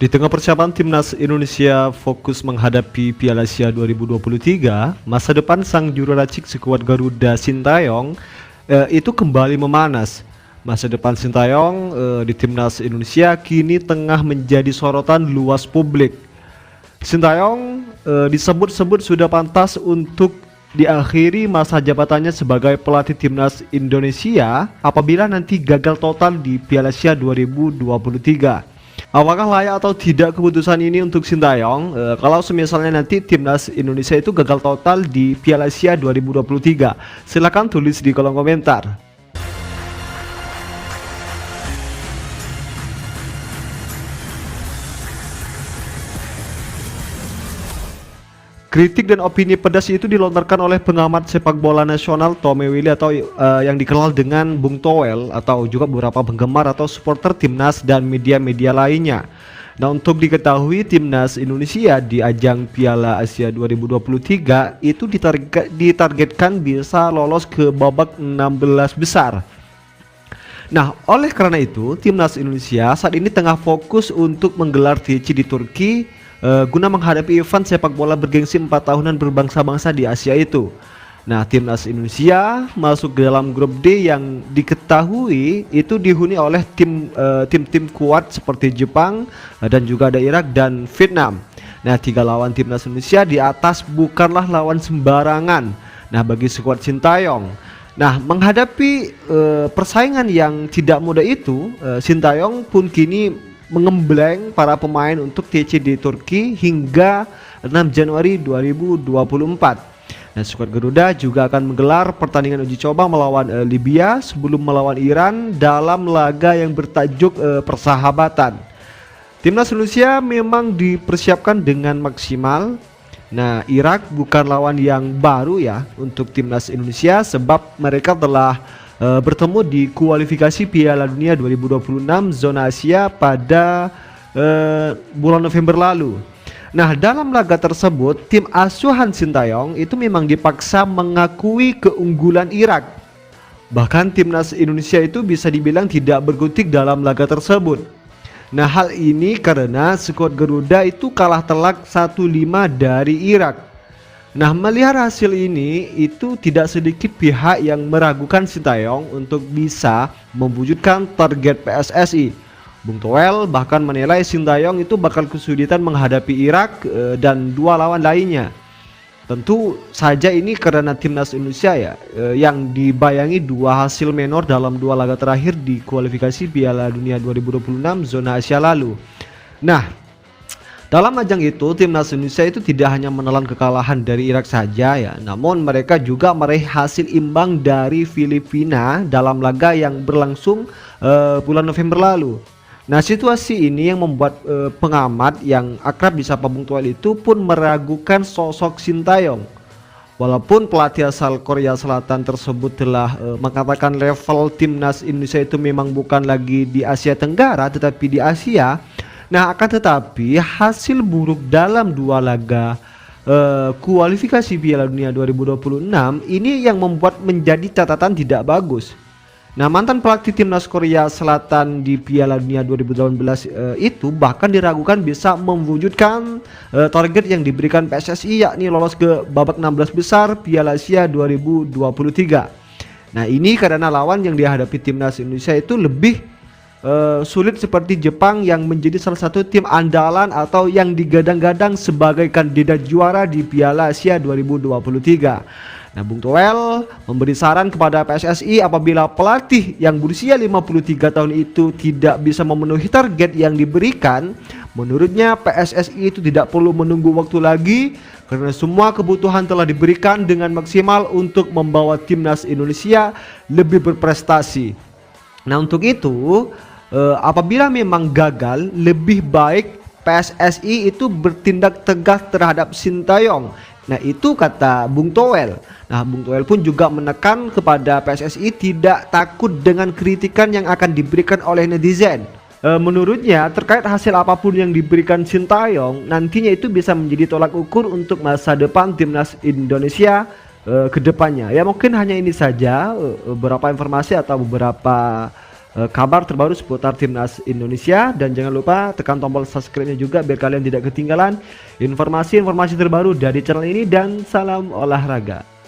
Di tengah persiapan timnas Indonesia fokus menghadapi Piala Asia 2023, masa depan sang juru racik skuad Garuda Sintayong itu kembali memanas. Masa depan Sintayong di timnas Indonesia kini tengah menjadi sorotan luas publik. Sintayong disebut-sebut sudah pantas untuk diakhiri masa jabatannya sebagai pelatih timnas Indonesia apabila nanti gagal total di Piala Asia 2023. Apakah layak atau tidak keputusan ini untuk Sintayong? Kalau misalnya nanti timnas Indonesia itu gagal total di Piala Asia 2023, silahkan tulis di kolom komentar. Kritik dan opini pedas itu dilontarkan oleh pengamat sepak bola nasional Tommy Willy atau yang dikenal dengan Bung Toel, atau juga beberapa penggemar atau supporter timnas dan media-media lainnya. Nah, untuk diketahui timnas Indonesia di ajang Piala Asia 2023 itu ditargetkan bisa lolos ke babak 16 besar. Nah, oleh karena itu timnas Indonesia saat ini tengah fokus untuk menggelar TC di Turki guna menghadapi event sepak bola bergengsi 4 tahunan berbangsa-bangsa di Asia itu. Nah, timnas Indonesia masuk ke dalam grup D yang diketahui itu dihuni oleh tim-tim kuat seperti Jepang dan juga ada Irak dan Vietnam. Nah, 3 lawan timnas Indonesia di atas bukanlah lawan sembarangan. Nah, bagi skuad Sintayong, nah menghadapi persaingan yang tidak mudah itu, Sintayong pun kini mengembleng para pemain untuk TC di Turki hingga 6 Januari 2024. Nah, skuad Garuda juga akan menggelar pertandingan uji coba melawan Libya sebelum melawan Iran dalam laga yang bertajuk persahabatan. Timnas Indonesia memang dipersiapkan dengan maksimal. Nah, Irak bukan lawan yang baru ya untuk timnas Indonesia sebab mereka telah bertemu di kualifikasi Piala Dunia 2026 zona Asia pada bulan November lalu. Nah, dalam laga tersebut tim asuhan Sintayong itu memang dipaksa mengakui keunggulan Irak. Bahkan timnas Indonesia itu bisa dibilang tidak berkutik dalam laga tersebut. Nah, hal ini karena skuad Garuda itu kalah telak 1-5 dari Irak. Nah, melihat hasil ini itu tidak sedikit pihak yang meragukan Sintayong untuk bisa mewujudkan target PSSI. Bung Toel bahkan menilai Sintayong itu bakal kesulitan menghadapi Irak dan 2 lawan lainnya. Tentu saja ini karena timnas Indonesia ya yang dibayangi 2 hasil menor dalam 2 laga terakhir di kualifikasi Piala Dunia 2026 zona Asia lalu. Nah, dalam ajang itu timnas Indonesia itu tidak hanya menelan kekalahan dari Irak saja ya, namun mereka juga meraih hasil imbang dari Filipina dalam laga yang berlangsung bulan November lalu. Nah, situasi ini yang membuat pengamat yang akrab disapa Bung Toel itu pun meragukan sosok Sintayong. Walaupun pelatih asal Korea Selatan tersebut telah mengatakan level timnas Indonesia itu memang bukan lagi di Asia Tenggara tetapi di Asia. Nah, akan tetapi hasil buruk dalam 2 laga kualifikasi Piala Dunia 2026 ini yang membuat menjadi catatan tidak bagus. Nah, mantan pelatih timnas Korea Selatan di Piala Dunia 2018 itu bahkan diragukan bisa mewujudkan target yang diberikan PSSI, yakni lolos ke babak 16 besar Piala Asia 2023. Nah, ini karena lawan yang dihadapi timnas Indonesia itu lebih sulit seperti Jepang yang menjadi salah satu tim andalan atau yang digadang-gadang sebagai kandidat juara di Piala Asia 2023. Nah, Bung Toel memberi saran kepada PSSI apabila pelatih yang berusia 53 tahun itu tidak bisa memenuhi target yang diberikan, menurutnya PSSI itu tidak perlu menunggu waktu lagi karena semua kebutuhan telah diberikan dengan maksimal untuk membawa timnas Indonesia lebih berprestasi. Nah, untuk itu apabila memang gagal, lebih baik PSSI itu bertindak tegas terhadap Sintayong. Nah, itu kata Bung Toel. Nah, Bung Toel pun juga menekan kepada PSSI tidak takut dengan kritikan yang akan diberikan oleh netizen. Menurutnya terkait hasil apapun yang diberikan Sintayong nantinya itu bisa menjadi tolak ukur untuk masa depan timnas Indonesia ke depannya. Ya, mungkin hanya ini saja beberapa informasi atau beberapa kabar terbaru seputar timnas Indonesia, dan jangan lupa tekan tombol subscribe-nya juga biar kalian tidak ketinggalan informasi-informasi terbaru dari channel ini, dan salam olahraga.